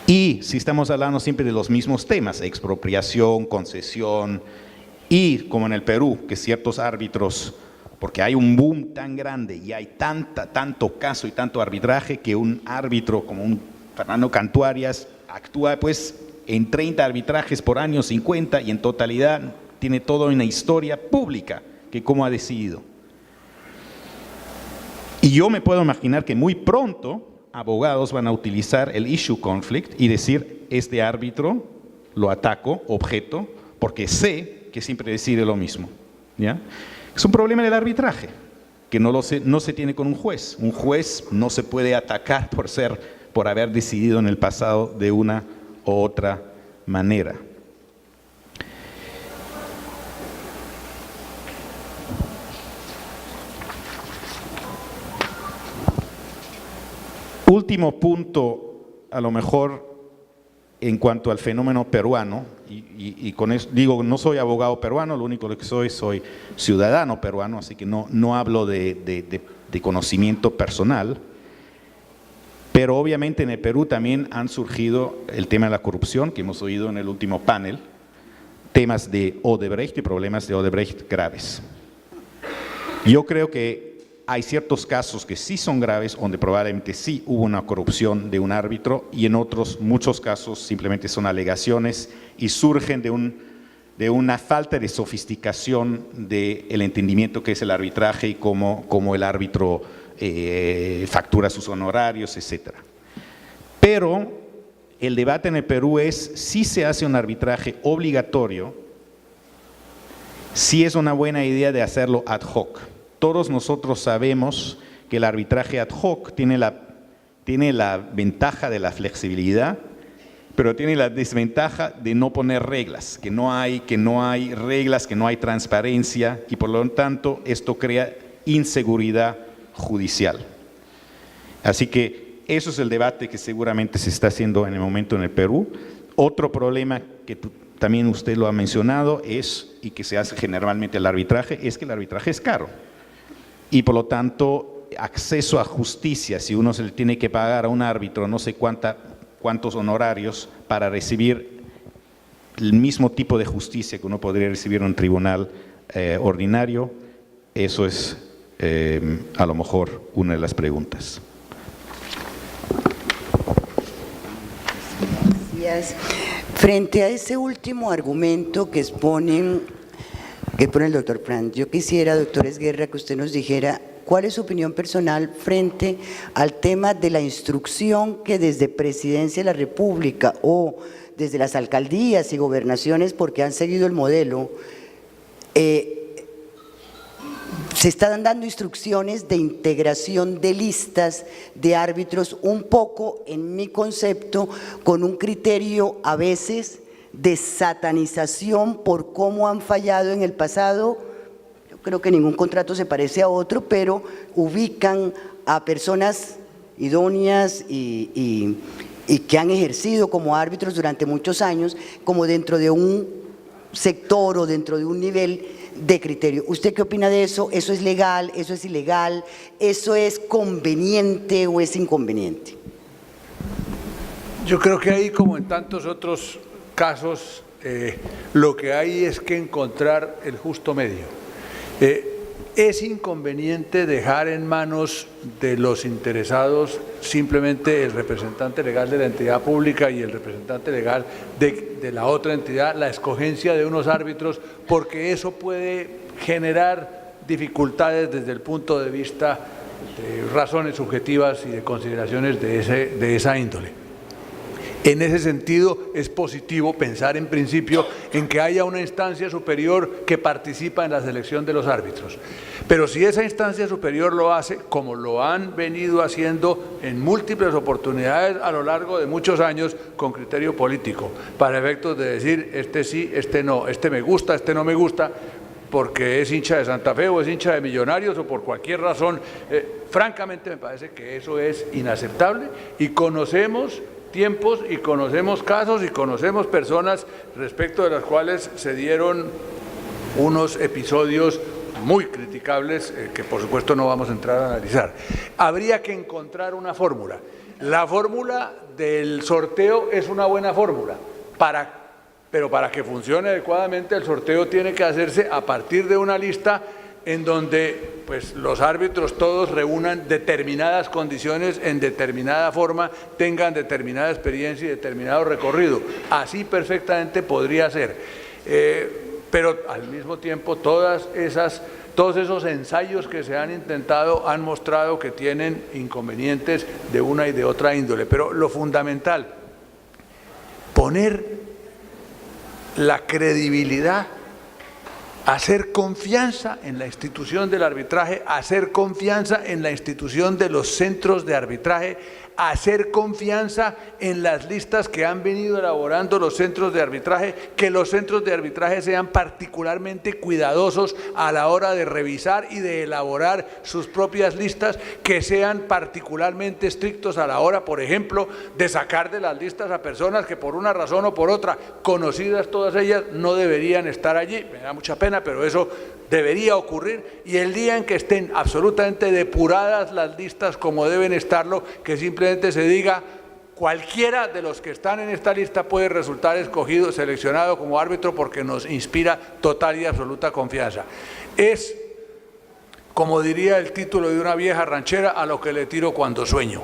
y si estamos hablando siempre de los mismos temas, expropiación, concesión, y como en el Perú, que ciertos árbitros, porque hay un boom tan grande y hay tanto caso y tanto arbitraje, que un árbitro como un Fernando Cantuarias actúa pues en 30 arbitrajes por año, 50, y en totalidad tiene toda una historia pública que cómo ha decidido. Y yo me puedo imaginar que muy pronto abogados van a utilizar el issue conflict y decir, este árbitro lo ataco, objeto, porque sé que siempre decide lo mismo. ¿Ya? Es un problema del arbitraje, que no se tiene con un juez. Un juez no se puede atacar por haber decidido en el pasado de una u otra manera. Último punto, a lo mejor en cuanto al fenómeno peruano, y con eso digo, no soy abogado peruano, lo único que soy ciudadano peruano, así que no hablo de conocimiento personal, pero obviamente en el Perú también han surgido el tema de la corrupción, que hemos oído en el último panel, temas de Odebrecht y problemas de Odebrecht graves. Yo creo que hay ciertos casos que sí son graves, donde probablemente sí hubo una corrupción de un árbitro, y en otros, muchos casos, simplemente son alegaciones y surgen de una falta de sofisticación del entendimiento que es el arbitraje y cómo el árbitro factura sus honorarios, etc. Pero el debate en el Perú es si se hace un arbitraje obligatorio, si es una buena idea de hacerlo ad hoc. Todos nosotros sabemos que el arbitraje ad hoc tiene la ventaja de la flexibilidad, pero tiene la desventaja de no poner reglas, que no hay reglas, que no hay transparencia, y por lo tanto esto crea inseguridad judicial. Así que eso es el debate que seguramente se está haciendo en el momento en el Perú. Otro problema que también usted lo ha mencionado y que se hace generalmente el arbitraje, es que el arbitraje es caro. Y por lo tanto, acceso a justicia, si uno se le tiene que pagar a un árbitro no sé cuántos honorarios para recibir el mismo tipo de justicia que uno podría recibir en un tribunal ordinario, eso es a lo mejor una de las preguntas. Gracias. Frente a ese último argumento que pone el doctor Franz, yo quisiera, doctor Esguerra, que usted nos dijera cuál es su opinión personal frente al tema de la instrucción que desde Presidencia de la República o desde las alcaldías y gobernaciones, porque han seguido el modelo, se están dando instrucciones de integración de listas de árbitros, un poco, en mi concepto, con un criterio a veces de satanización por cómo han fallado en el pasado. Yo creo que ningún contrato se parece a otro, pero ubican a personas idóneas y que han ejercido como árbitros durante muchos años, como dentro de un sector o dentro de un nivel de criterio. ¿Usted qué opina de eso? ¿Eso es legal? ¿Eso es ilegal? ¿Eso es conveniente o es inconveniente? Yo creo que ahí, como en tantos otros casos, lo que hay es que encontrar el justo medio. Es inconveniente dejar en manos de los interesados simplemente el representante legal de la entidad pública y el representante legal de la otra entidad la escogencia de unos árbitros, porque eso puede generar dificultades desde el punto de vista de razones subjetivas y de consideraciones de esa índole. En ese sentido, es positivo pensar en principio en que haya una instancia superior que participa en la selección de los árbitros. Pero si esa instancia superior lo hace, como lo han venido haciendo en múltiples oportunidades a lo largo de muchos años, con criterio político, para efectos de decir, este sí, este no, este me gusta, este no me gusta, porque es hincha de Santa Fe o es hincha de Millonarios o por cualquier razón, francamente me parece que eso es inaceptable y conocemos tiempos y conocemos casos y conocemos personas respecto de las cuales se dieron unos episodios muy criticables que por supuesto no vamos a entrar a analizar. Habría que encontrar una fórmula. La fórmula del sorteo es una buena fórmula, pero para que funcione adecuadamente el sorteo tiene que hacerse a partir de una lista en donde pues, los árbitros todos reúnan determinadas condiciones en determinada forma, tengan determinada experiencia y determinado recorrido. Así perfectamente podría ser. Pero al mismo tiempo todos esos ensayos que se han intentado han mostrado que tienen inconvenientes de una y de otra índole. Pero lo fundamental, poner la credibilidad, hacer confianza en la institución del arbitraje, hacer confianza en la institución de los centros de arbitraje, hacer confianza en las listas que han venido elaborando los centros de arbitraje, que los centros de arbitraje sean particularmente cuidadosos a la hora de revisar y de elaborar sus propias listas, que sean particularmente estrictos a la hora, por ejemplo, de sacar de las listas a personas que por una razón o por otra, conocidas todas ellas, no deberían estar allí. Me da mucha pena, pero eso debería ocurrir, y el día en que estén absolutamente depuradas las listas como deben estarlo, que simplemente se diga cualquiera de los que están en esta lista puede resultar escogido, seleccionado como árbitro porque nos inspira total y absoluta confianza. Es, como diría el título de una vieja ranchera, a lo que le tiro cuando sueño.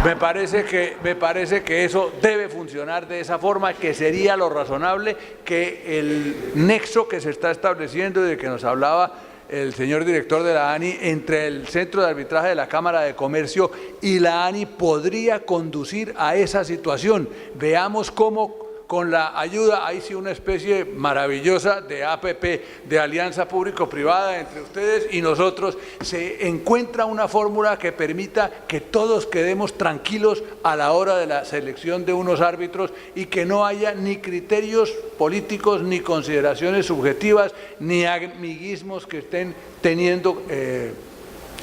Me parece que eso debe funcionar de esa forma, que sería lo razonable, que el nexo que se está estableciendo y de que nos hablaba el señor director de la ANI entre el Centro de Arbitraje de la Cámara de Comercio y la ANI podría conducir a esa situación. Veamos cómo con la ayuda, ahí sí una especie maravillosa de APP, de alianza público-privada entre ustedes y nosotros, se encuentra una fórmula que permita que todos quedemos tranquilos a la hora de la selección de unos árbitros y que no haya ni criterios políticos, ni consideraciones subjetivas, ni amiguismos que estén teniendo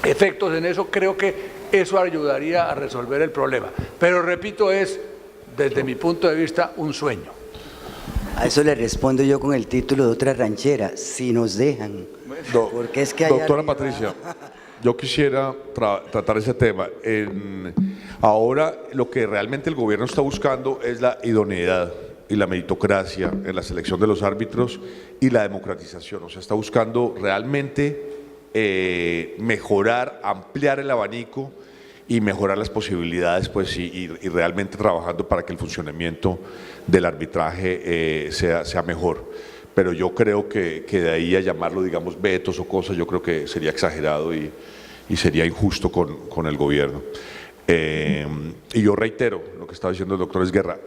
efectos en eso. Creo que eso ayudaría a resolver el problema. Pero repito, es, desde mi punto de vista, un sueño. A eso le respondo yo con el título de otra ranchera, si nos dejan. Porque es que doctora Patricia, yo quisiera tratar ese tema. Ahora lo que realmente el gobierno está buscando es la idoneidad y la meritocracia en la selección de los árbitros y la democratización. O sea, está buscando realmente mejorar, ampliar el abanico y mejorar las posibilidades, pues, y realmente trabajando para que el funcionamiento del arbitraje sea mejor. Pero yo creo que de ahí a llamarlo, digamos, vetos o cosas, yo creo que sería exagerado y sería injusto con el gobierno. Y yo reitero lo que estaba diciendo el doctor Esguerra,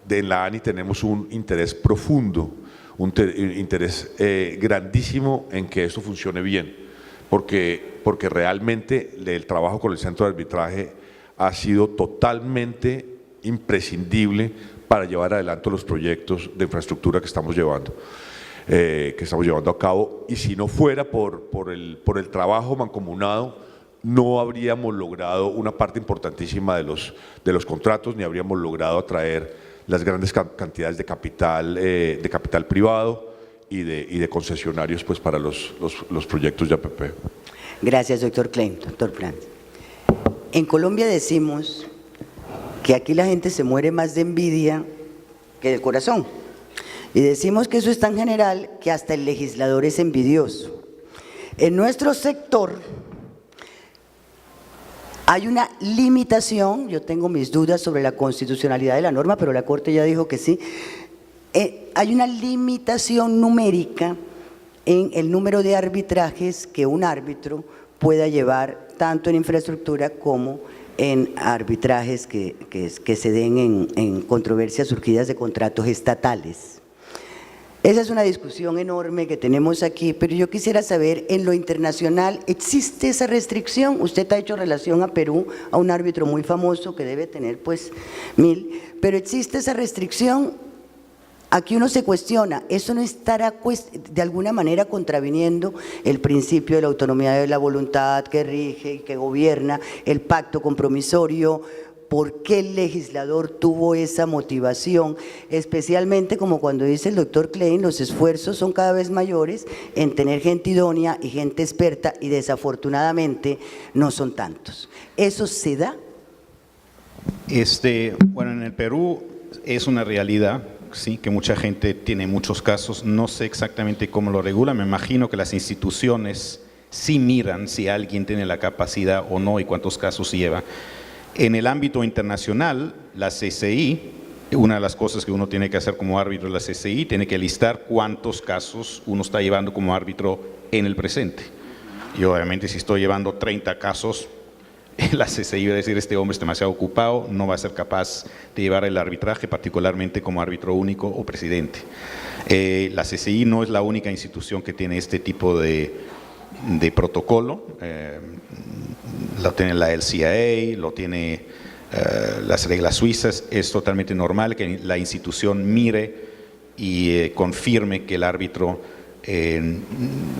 en la ANI tenemos un interés profundo, un interés grandísimo en que esto funcione bien. Porque realmente el trabajo con el centro de arbitraje ha sido totalmente imprescindible para llevar adelante los proyectos de infraestructura que estamos llevando a cabo, y si no fuera por el trabajo mancomunado, no habríamos logrado una parte importantísima de los contratos, ni habríamos logrado atraer las grandes cantidades de capital privado y de concesionarios pues, para los proyectos de APP. Gracias, doctor Klein. Doctor Plant. En Colombia decimos que aquí la gente se muere más de envidia que del corazón. Y decimos que eso es tan general que hasta el legislador es envidioso. En nuestro sector hay una limitación, yo tengo mis dudas sobre la constitucionalidad de la norma, pero la Corte ya dijo que sí. Hay una limitación numérica en el número de arbitrajes que un árbitro pueda llevar tanto en infraestructura como en arbitrajes que se den en controversias surgidas de contratos estatales. Esa es una discusión enorme que tenemos aquí, pero yo quisiera saber, en lo internacional, ¿existe esa restricción? Usted ha hecho relación a Perú, a un árbitro muy famoso que debe tener pues 1000, pero ¿existe esa restricción? Aquí uno se cuestiona, ¿eso no estará de alguna manera contraviniendo el principio de la autonomía de la voluntad que rige y que gobierna el pacto compromisorio? ¿Por qué el legislador tuvo esa motivación? Especialmente como cuando dice el doctor Klein, los esfuerzos son cada vez mayores en tener gente idónea y gente experta y desafortunadamente no son tantos. ¿Eso se da? Bueno, en el Perú es una realidad, sí, que mucha gente tiene muchos casos. No sé exactamente cómo lo regula. Me imagino que las instituciones sí miran si alguien tiene la capacidad o no y cuántos casos lleva. En el ámbito internacional, la CCI, una de las cosas que uno tiene que hacer como árbitro de la CCI, tiene que listar cuántos casos uno está llevando como árbitro en el presente. Y obviamente si estoy llevando 30 casos, la CCI va a decir, este hombre es demasiado ocupado, no va a ser capaz de llevar el arbitraje, particularmente como árbitro único o presidente. La CCI no es la única institución que tiene este tipo de protocolo. Lo tiene la LCAA, lo tiene las reglas suizas. Es totalmente normal que la institución mire y confirme que el árbitro,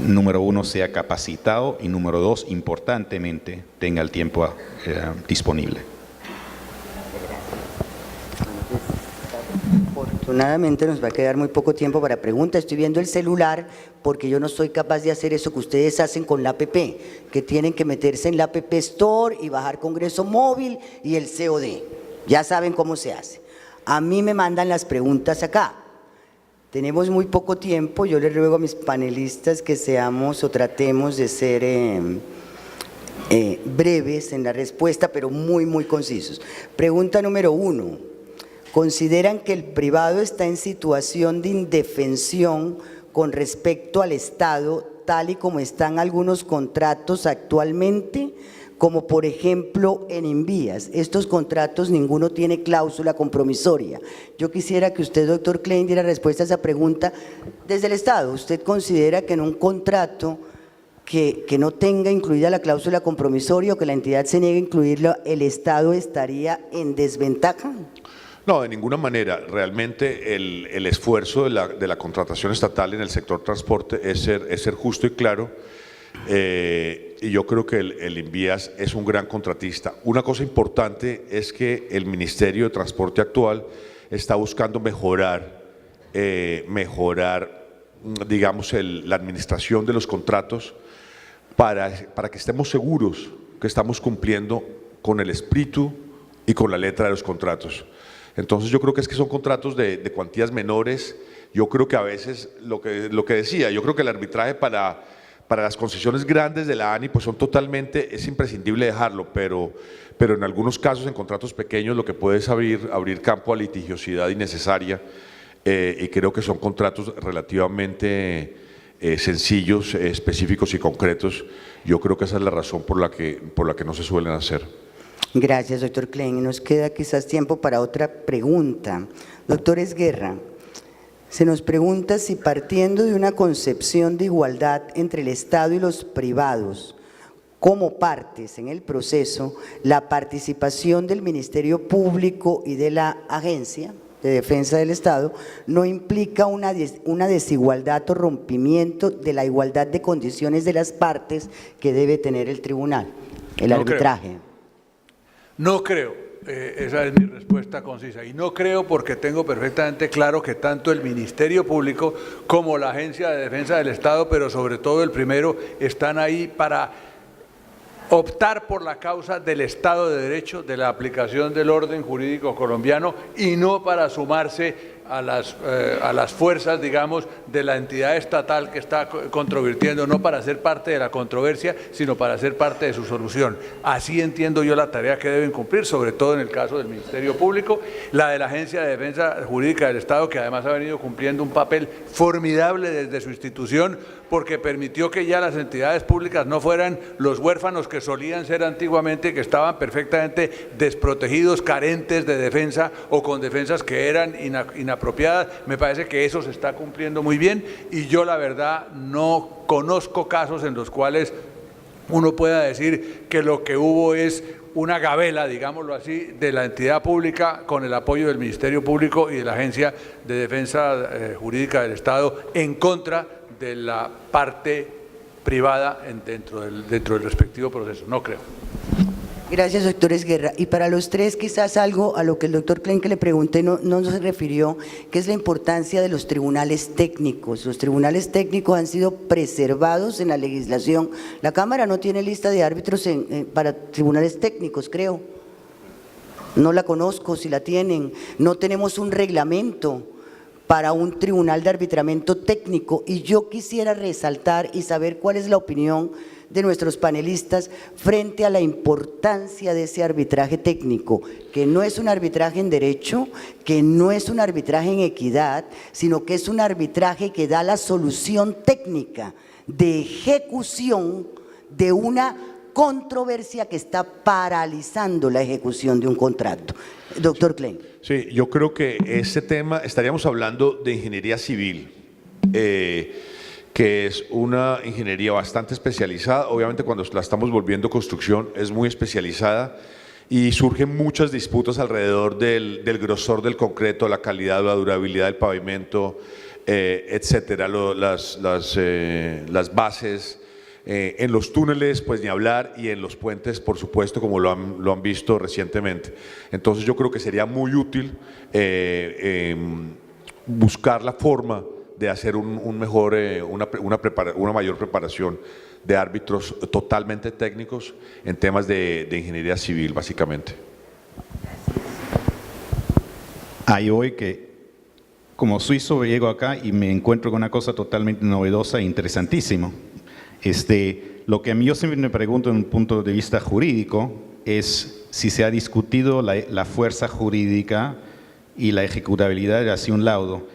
número uno, sea capacitado y número dos, importantemente, tenga el tiempo disponible. Afortunadamente nos va a quedar muy poco tiempo para preguntas. Estoy viendo el celular porque yo no soy capaz de hacer eso que ustedes hacen con la app, que tienen que meterse en la app Store y bajar Congreso Móvil y el COD. Ya saben cómo se hace. A mí me mandan las preguntas acá. Tenemos muy poco tiempo. Yo les ruego a mis panelistas que seamos o tratemos de ser breves en la respuesta, pero muy concisos. Pregunta número 1. ¿Consideran que el privado está en situación de indefensión con respecto al Estado, tal y como están algunos contratos actualmente? Como por ejemplo en Invías. Estos contratos ninguno tiene cláusula compromisoria. Yo quisiera que usted, doctor Klein, diera respuesta a esa pregunta desde el Estado. ¿Usted considera que en un contrato que no tenga incluida la cláusula compromisoria o que la entidad se niegue a incluirla, el Estado estaría en desventaja? No, de ninguna manera. Realmente el esfuerzo de la contratación estatal en el sector transporte es ser justo y claro, y yo creo que el Invías es un gran contratista. Una cosa importante es que el Ministerio de Transporte actual está buscando mejorar, digamos, la administración de los contratos para que estemos seguros que estamos cumpliendo con el espíritu y con la letra de los contratos. Entonces yo creo que son contratos de cuantías menores. Yo creo que a veces, lo que decía, yo creo que el arbitraje para las concesiones grandes de la ANI pues es imprescindible dejarlo, pero en algunos casos en contratos pequeños lo que puede es abrir campo a litigiosidad innecesaria, y creo que son contratos relativamente sencillos, específicos y concretos. Yo creo que esa es la razón por la que no se suelen hacer. Gracias, doctor Klein. Nos queda quizás tiempo para otra pregunta. Doctor Esguerra, se nos pregunta si partiendo de una concepción de igualdad entre el Estado y los privados, como partes en el proceso, la participación del Ministerio Público y de la Agencia de Defensa del Estado no implica una desigualdad o rompimiento de la igualdad de condiciones de las partes que debe tener el tribunal. el arbitraje. No creo, esa es mi respuesta concisa, y no creo porque tengo perfectamente claro que tanto el Ministerio Público como la Agencia de Defensa del Estado, pero sobre todo el primero, están ahí para optar por la causa del Estado de Derecho, de la aplicación del orden jurídico colombiano, y no para sumarse a las fuerzas, digamos, de la entidad estatal que está controvirtiendo, no para ser parte de la controversia, sino para ser parte de su solución. Así entiendo yo la tarea que deben cumplir, sobre todo en el caso del Ministerio Público, la de la Agencia de Defensa Jurídica del Estado, que además ha venido cumpliendo un papel formidable desde su institución, porque permitió que ya las entidades públicas no fueran los huérfanos que solían ser antiguamente, que estaban perfectamente desprotegidos, carentes de defensa o con defensas que eran inapropiadas. Me parece que eso se está cumpliendo muy bien, y yo la verdad no conozco casos en los cuales uno pueda decir que lo que hubo es una gabela, digámoslo así, de la entidad pública con el apoyo del Ministerio Público y de la Agencia de Defensa Jurídica del Estado en contra de la parte privada dentro del respectivo proceso. No creo. Gracias, doctor Esguerra. Y para los tres, quizás algo a lo que el doctor Klein, que le pregunté, no se refirió, que es la importancia de los tribunales técnicos. Los tribunales técnicos han sido preservados en la legislación. La Cámara no tiene lista de árbitros para tribunales técnicos, creo. No la conozco, si la tienen. No tenemos un reglamento para un tribunal de arbitramiento técnico, y yo quisiera resaltar y saber cuál es la opinión de nuestros panelistas frente a la importancia de ese arbitraje técnico, que no es un arbitraje en derecho, que no es un arbitraje en equidad, sino que es un arbitraje que da la solución técnica de ejecución de una controversia que está paralizando la ejecución de un contrato. Doctor Klein. Sí, yo creo que ese tema, estaríamos hablando de ingeniería civil, que es una ingeniería bastante especializada. Obviamente cuando la estamos volviendo construcción es muy especializada y surgen muchas disputas alrededor del grosor del concreto, la calidad o la durabilidad del pavimento, etcétera, las bases. En los túneles, pues ni hablar, y en los puentes, por supuesto, como lo han visto recientemente. Entonces yo creo que sería muy útil buscar la forma de hacer una mayor preparación de árbitros totalmente técnicos en temas de ingeniería civil, básicamente. Hay hoy que, como suizo, llego acá y me encuentro con una cosa totalmente novedosa e interesantísima. Lo que a mí yo siempre me pregunto en un punto de vista jurídico es si se ha discutido la fuerza jurídica y la ejecutabilidad hacia un laudo.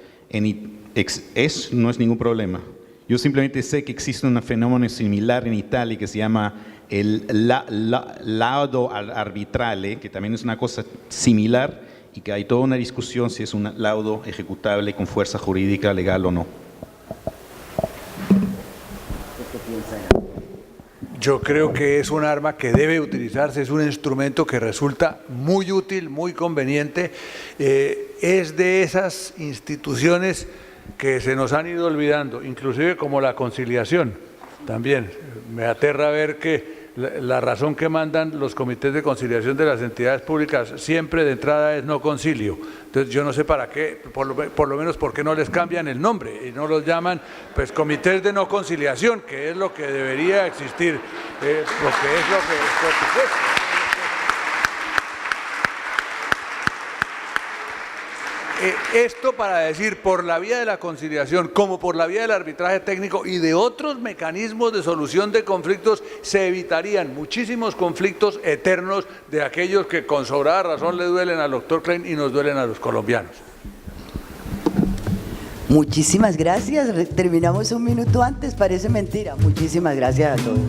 No es ningún problema. Yo simplemente sé que existe un fenómeno similar en Italia que se llama el laudo arbitrale, que también es una cosa similar, y que hay toda una discusión si es un laudo ejecutable con fuerza jurídica legal o no. Yo creo que es un arma que debe utilizarse, es un instrumento que resulta muy útil, muy conveniente. Es de esas instituciones que se nos han ido olvidando, inclusive como la conciliación. También me aterra ver que la razón que mandan los comités de conciliación de las entidades públicas siempre de entrada es no concilio. Entonces yo no sé para qué, por lo menos por qué no les cambian el nombre y no los llaman pues comités de no conciliación, que es lo que debería existir, porque es lo que es. Esto para decir, por la vía de la conciliación, como por la vía del arbitraje técnico y de otros mecanismos de solución de conflictos, se evitarían muchísimos conflictos eternos de aquellos que con sobrada razón le duelen al doctor Klein y nos duelen a los colombianos. Muchísimas gracias. Terminamos un minuto antes, parece mentira. Muchísimas gracias a todos.